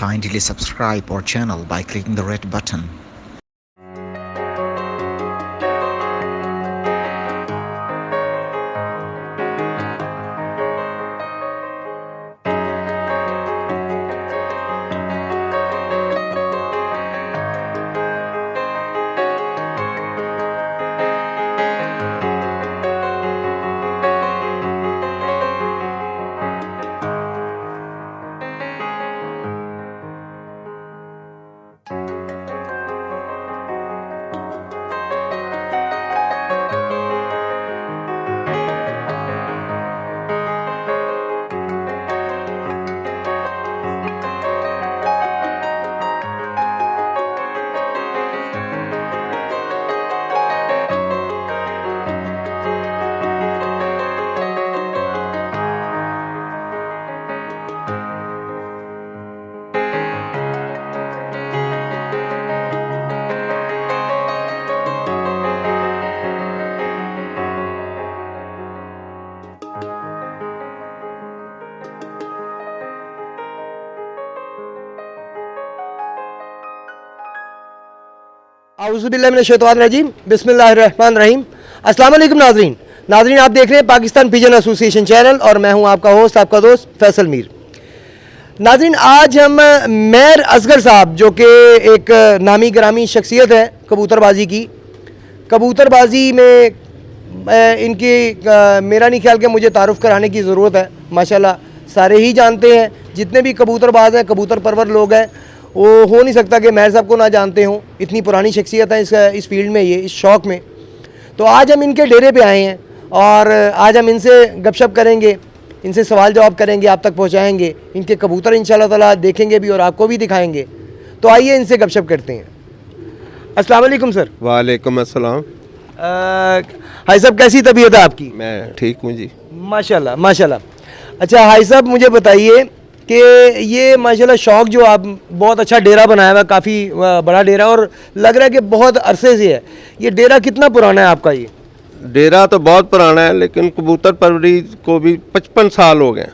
Kindly subscribe our channel by clicking the red button. आऊज़ुबिल्लाहिमिनश्शैतानिर्रजीम बिस्मिल्लाहिर्रहमानिर्रहीम। अस्सलाम वालेकुम नाज़रीन। आप देख रहे हैं पाकिस्तान पिजन एसोसिएशन चैनल और मैं हूं आपका होस्ट, आपका दोस्त फैसल मीर। नाज़रीन, आज हम मेयर असगर साहब जो कि एक नामी गिरामी शख्सियत है कबूतरबाजी की, कबूतरबाजी में इनकी मेरा नहीं ख्याल कि मुझे तारुफ़ कराने की ज़रूरत है। माशाल्लाह सारे ही जानते हैं, जितने भी कबूतरबाज हैं, कबूतर परवर लोग हैं, वो हो नहीं सकता कि मेयर साहब को ना जानते हों। इतनी पुरानी शख्सियत है इस फील्ड में, ये इस शौक़ में। तो आज हम इनके डेरे पे आए हैं और आज हम इनसे गपशप करेंगे, इनसे सवाल जवाब करेंगे, आप तक पहुंचाएंगे। इनके कबूतर इंशाल्लाह ताला देखेंगे भी और आपको भी दिखाएंगे। तो आइए इनसे गपशप करते हैं। अस्सलाम वालेकुम सर। वालेकुम अस्सलाम। हाई साहब, कैसी तबीयत है आपकी? मैं ठीक हूँ जी। माशाल्लाह माशाल्लाह। अच्छा हाई साहब, मुझे बताइए कि ये माशाल्लाह शौक़ जो आप बहुत अच्छा डेरा बनाया हुआ है, काफ़ी बड़ा डेरा और लग रहा है कि बहुत अरसे से है। ये डेरा कितना पुराना है आपका? ये डेरा तो बहुत पुराना है, लेकिन कबूतर परवरी को भी 55 साल हो गए।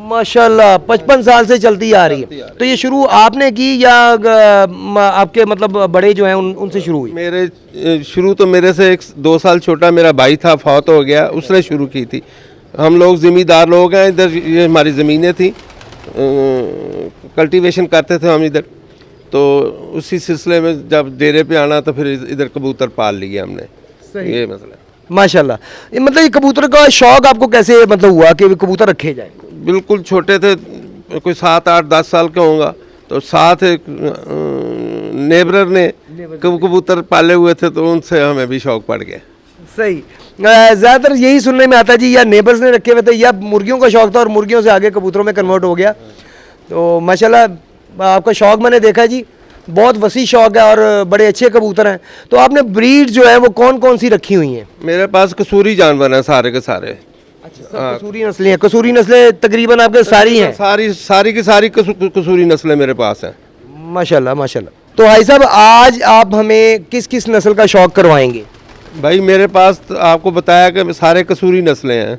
माशाल्लाह 55 साल से चलती आ रही है। तो ये शुरू आपने की या आपके मतलब बड़े जो हैं उनसे शुरू हुई? मेरे शुरू तो मेरे से 1-2 साल छोटा मेरा भाई था, फौत हो गया, उसने शुरू की थी। हम लोग ज़मींदार लोग हैं, इधर ये हमारी ज़मीनें थी, कल्टीवेशन करते थे हम इधर। तो उसी सिलसिले में जब डेरे पे आना तो फिर इधर कबूतर पाल लिए हमने। सही। ये मसला। माशाल्लाह। ये मतलब ये कबूतर का शौक़ आपको कैसे मतलब हुआ कि कबूतर रखे जाए? बिल्कुल छोटे थे, कोई 7, 8, 10 साल का होगा, तो साथ एक नेबर ने कबूतर पाले हुए थे, तो उनसे हमें भी शौक़ पड़ गया। सही। ज़्यादातर यही सुनने में आता है जी, या नेबर्स ने रखे हुए थे या मुर्गियों का शौक़ था और मुर्गियों से आगे कबूतरों में कन्वर्ट हो गया। तो माशाल्लाह आपका शौक़ मैंने देखा जी, बहुत वसी शौक़ है और बड़े अच्छे कबूतर हैं। तो आपने ब्रीड जो है वो कौन कौन सी रखी हुई हैं? मेरे पास कसूरी जानवर हैं सारे के सारे। अच्छा, कसूरी नस्लें हैं। कसूरी नस्लें तकरीबन आपके सारी हैं? सारी की सारी कसूरी नस्लें मेरे पास हैं। माशाल्लाह माशाल्लाह। तो भाई साहब, आज आप हमें किस किस नस्ल का शौक़ करवाएंगे? भाई मेरे पास तो आपको बताया कि सारे कसूरी नस्लें हैं,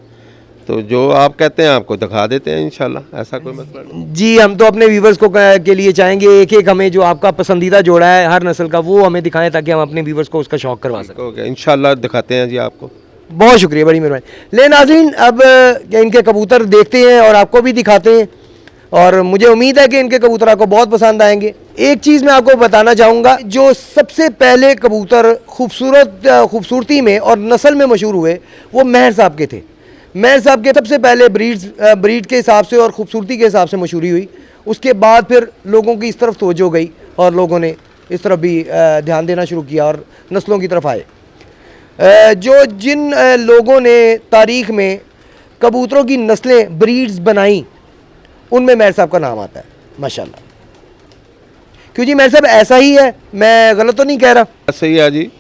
तो जो आप कहते हैं आपको दिखा देते हैं इंशाल्लाह, ऐसा कोई मसला नहीं। जी, हम तो अपने व्यूवर्स को के लिए चाहेंगे एक एक हमें जो आपका पसंदीदा जोड़ा है हर नस्ल का वो हमें दिखाएं, ताकि हम अपने व्यूवर्स को उसका शौक़ करवा सकें। ओके, इंशाल्लाह दिखाते हैं जी आपको। बहुत शुक्रिया, बड़ी मेहरबानी। ले नाज़रीन, अब इनके कबूतर देखते हैं और आपको भी दिखाते हैं और मुझे उम्मीद है कि इनके कबूतर आपको बहुत पसंद आएंगे। एक चीज़ मैं आपको बताना चाहूँगा, जो सबसे पहले कबूतर खूबसूरती में और नस्ल में मशहूर हुए वो मेहर साहब के थे। मेहर साहब के सबसे पहले ब्रीड के हिसाब से और ख़ूबसूरती के हिसाब से मशहूरी हुई। उसके बाद फिर लोगों की इस तरफ तवज्जो गई और लोगों ने इस तरफ भी ध्यान देना शुरू किया और नस्लों की तरफ आए। जिन लोगों ने तारीख़ में कबूतरों की नस्लें ब्रीड्स बनाई, उनमें मेहर साहब का नाम आता है माशाल्लाह। क्यों जी मेहर साहब, ऐसा ही है? मैं गलत तो नहीं कह रहा? सही है जी।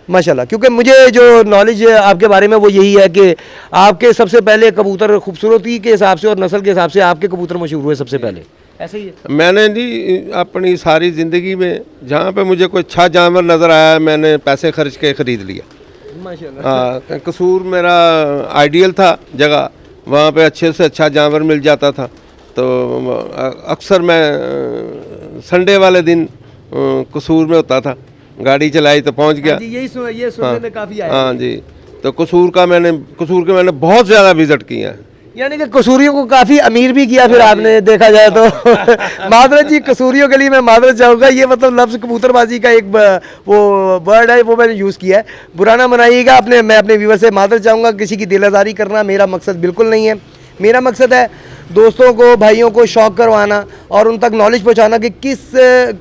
माशाल्लाह, क्योंकि मुझे जो नॉलेज आपके बारे में वो यही है कि आपके सबसे पहले कबूतर खूबसूरती के हिसाब से और नस्ल के हिसाब से आपके कबूतर मशहूर हुए सबसे पहले। ऐसा ही है? मैंने जी अपनी सारी ज़िंदगी में जहाँ पे मुझे कोई अच्छा जानवर नज़र आया, मैंने पैसे खर्च के ख़रीद लिया। माशाल्लाह। कसूर मेरा आइडियल था जगह, वहाँ पे अच्छे से अच्छा जानवर मिल जाता था, तो अक्सर मैं संडे वाले दिन कसूर में होता था, गाड़ी चलाई तो पहुंच गया। जी ये सुनने में काफी आया हाँ जी, तो कसूर के मैंने बहुत ज़्यादा विज़िट किया है। यानी कि कसूरियों को काफी अमीर भी किया फिर आपने, देखा जाए तो। मादरत जी, कसूरियों के लिए मैं मादरत चाहूँगा, ये मतलब लफ्ज़ कबूतरबाजी का एक वो वर्ड है, वो मैंने यूज़ किया है, बुरा ना मनाइएगा। मैं अपने व्यूवर से मादरत चाहूँगा, किसी की दिल आज़ारी करना मेरा मकसद बिल्कुल नहीं है। मेरा मकसद है दोस्तों को, भाइयों को शौक़ करवाना और उन तक नॉलेज पहुंचाना कि किस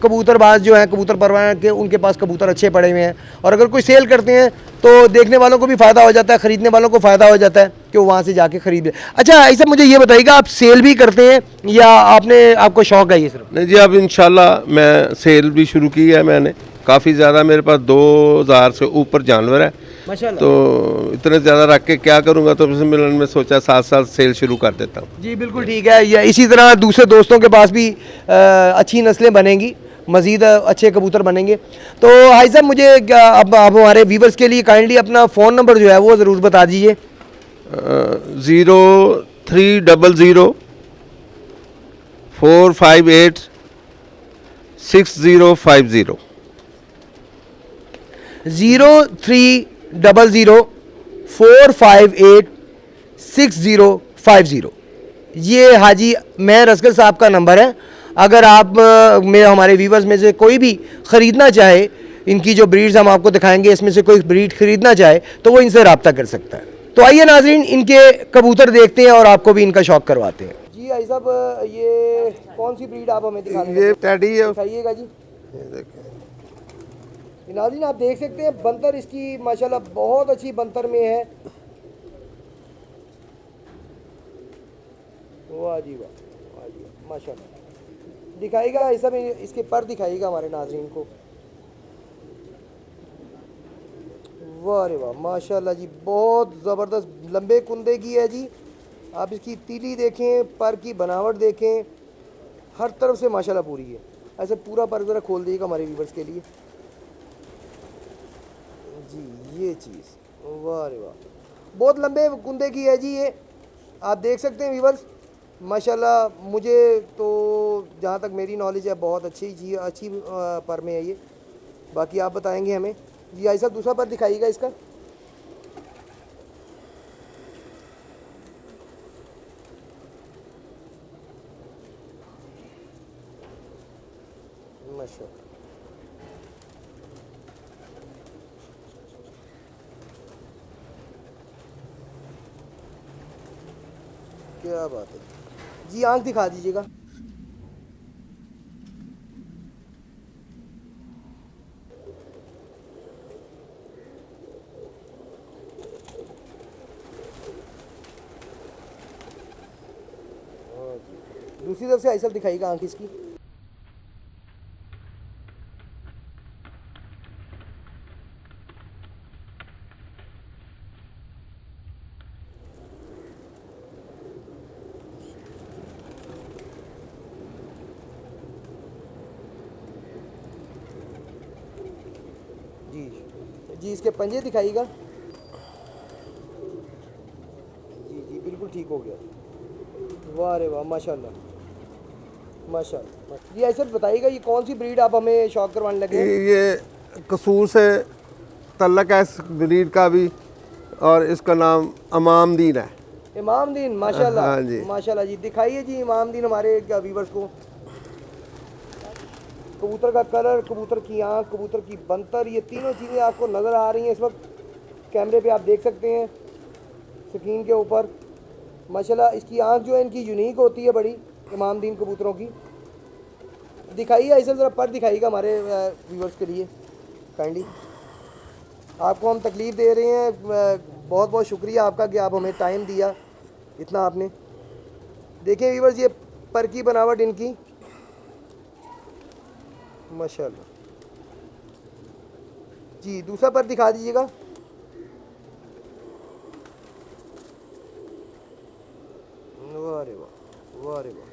कबूतरबाज जो हैं, कबूतर परवाना के, उनके पास कबूतर अच्छे पड़े हुए हैं, और अगर कोई सेल करते हैं तो देखने वालों को भी फ़ायदा हो जाता है, ख़रीदने वालों को फ़ायदा हो जाता है कि वो वहाँ से जाके ख़रीद ले। अच्छा ऐसा मुझे ये बताइएगा, आप सेल भी करते हैं या आपको शौक़ है ये सिर्फ? नहीं जी, अब इंशाल्लाह मैं सेल भी शुरू की है मैंने, काफ़ी ज़्यादा, मेरे पास 2000 से ऊपर जानवर है, माशाल्लाह। तो इतने ज़्यादा रख के क्या करूँगा, तो इसमें मिलन में सोचा साथ साथ सेल शुरू कर देता हूँ। जी बिल्कुल ठीक है, या इसी तरह दूसरे दोस्तों के पास भी अच्छी नस्लें बनेंगी, मज़ीद अच्छे कबूतर बनेंगे। तो भाई साहब मुझे अब हमारे व्यूवर्स के लिए काइंडली अपना फ़ोन नंबर जो है वो ज़रूर बता दीजिए। 0300-458-6050। 0300-458-6050। ये हाजी मेहर असगर साहब का नंबर है। अगर आप हमारे व्यूवर्स में से कोई भी ख़रीदना चाहे, इनकी जो ब्रीड्स हम आपको दिखाएंगे, इसमें से कोई ब्रीड ख़रीदना चाहे तो वो इनसे रब्ता कर सकता है। तो आइए नाजरीन, इनके कबूतर देखते हैं और आपको भी इनका शौक़ करवाते हैं। जी भाई साहब, ये कौन सी ब्रीड आप हमें दिखाने? ये टैडी है, दिखाइएगा जी। नाज़रीन आप देख सकते हैं, बंतर इसकी माशाल्लाह बहुत अच्छी बंतर में है। वाह जी वाह, वाह जी वाह, माशाल्लाह। दिखाइएगा ऐसा में इसके पर दिखाइएगा हमारे नाज़रीन को। वाह रे वाह, माशाल्लाह जी, बहुत ज़बरदस्त लंबे कुंदे की है जी। आप इसकी तीली देखें, पर की बनावट देखें, हर तरफ से माशाल्लाह पूरी है। ऐसे पूरा पर ज़रा खोल दीजिएगा हमारे व्यूवर्स के लिए जी। ये चीज़, वाह रे वाह, बहुत लंबे कुंदे की है जी ये, आप देख सकते हैं व्यूवर्स। माशाल्लाह मुझे तो जहाँ तक मेरी नॉलेज है बहुत अच्छी जी, अच्छी पर में है ये। बाकी आप बताएंगे हमें जी। ऐसा दूसरा पर दिखाइएगा इसका। माशाल्लाह, क्या बात है जी। आंख दिखा दीजिएगा। दूसरी तरफ से ऐसा दिखाइएगा आंख इसकी। जी जी, इसके पंजे दिखाइएगा। जी जी बिल्कुल ठीक हो गया। वाह रे वाह, माशाल्लाह माशाल्लाह जी। ऐसा बताइएगा, ये कौन सी ब्रीड आप हमें शौक करवाने लगे हैं? ये कसूर से तल्लक है इस ब्रीड का भी, और इसका नाम इमामदीन है। इमामदीन, माशाल्लाह। हाँ जी। माशाल्लाह जी, दिखाइए जी इमामदीन हमारे व्यूवर्स को। कबूतर का कलर, कबूतर की आँख, कबूतर की बंतर, ये तीनों चीज़ें आपको नज़र आ रही हैं इस वक्त कैमरे पे, आप देख सकते हैं स्क्रीन के ऊपर। माशाल्लाह इसकी आँख जो है इनकी यूनिक होती है बड़ी, इमामदीन कबूतरों की। दिखाइए ऐसा ज़रा पर दिखाइएगा हमारे व्यूवर्स के लिए काइंडली। आपको हम तकलीफ़ दे रहे हैं, बहुत बहुत शुक्रिया आपका कि आप हमें टाइम दिया इतना आपने। देखें व्यूवर्स, ये पर की बनावट इनकी माशाल्लाह जी। दूसरा पर दिखा दीजिएगा। वाह रे वाह, वाह रे वाह,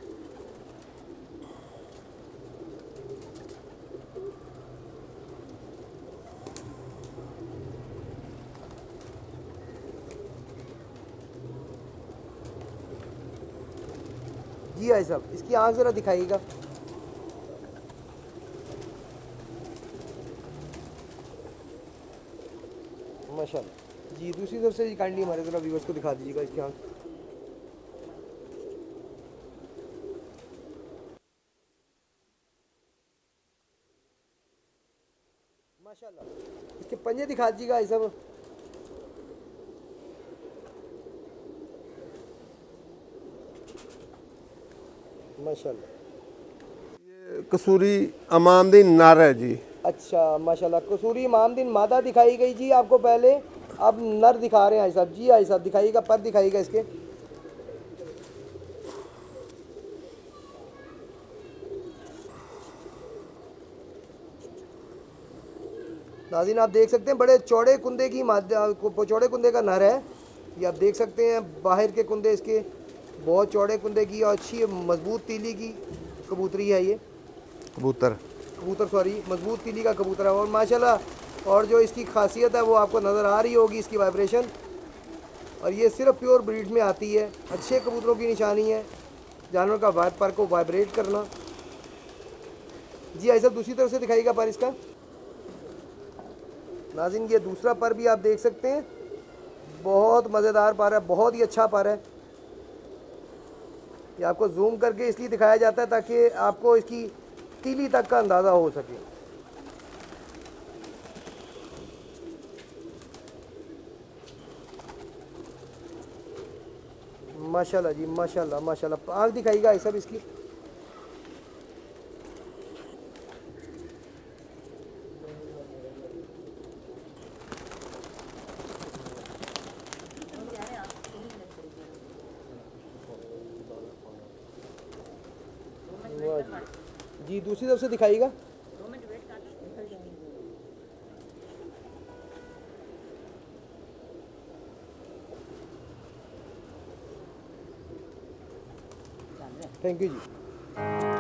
जी भाई साहब, इसकी आँख ज़रा दिखाइएगा। माशाल्लाह जी, दूसरी तरफ से काइंडली हमारे ज़रा व्यूअर्स को दिखा दीजिएगा इसकी आँख। माशाल्लाह, इसके पंजे दिखा दीजिएगा भाई साहब। माशाल्लाह, कसूरी अमामदीन नर है जी। अच्छा माशाल्लाह, कसूरी इमामदीन मादा दिखाई गई जी आपको पहले, अब नर दिखा रहे हैं भाई साहब। जी भाई साहब दिखाइएगा, पर दिखाइएगा इसके। नाज़रीन आप देख सकते हैं बड़े चौड़े कुंदे की चौड़े कुंदे का नर है ये, आप देख सकते हैं। बाहर के कुंदे इसके बहुत चौड़े कुंदे की और अच्छी मजबूत तीली की कबूतरी है ये। कबूतर सॉरी, मजबूत तीली का कबूतर है। और माशाल्लाह, और जो इसकी खासियत है वो आपको नज़र आ रही होगी, इसकी वाइब्रेशन। और ये सिर्फ प्योर ब्रीड में आती है। अच्छे कबूतरों की निशानी है जानवर का पर को वाइब्रेट करना। जी ऐसा दूसरी तरफ से दिखाइएगा पर इसका। नाज़रीन ये दूसरा पर भी आप देख सकते हैं, बहुत मज़ेदार पर है, बहुत ही अच्छा पर है। ये आपको जूम करके इसलिए दिखाया जाता है ताकि आपको इसकी तीली तक का अंदाज़ा हो सके। माशाल्लाह जी, माशाल्लाह माशाल्लाह। आँख दिखाइएगा सब इसकी। जी दूसरी तरफ से दिखाइएगा। Thank you ji.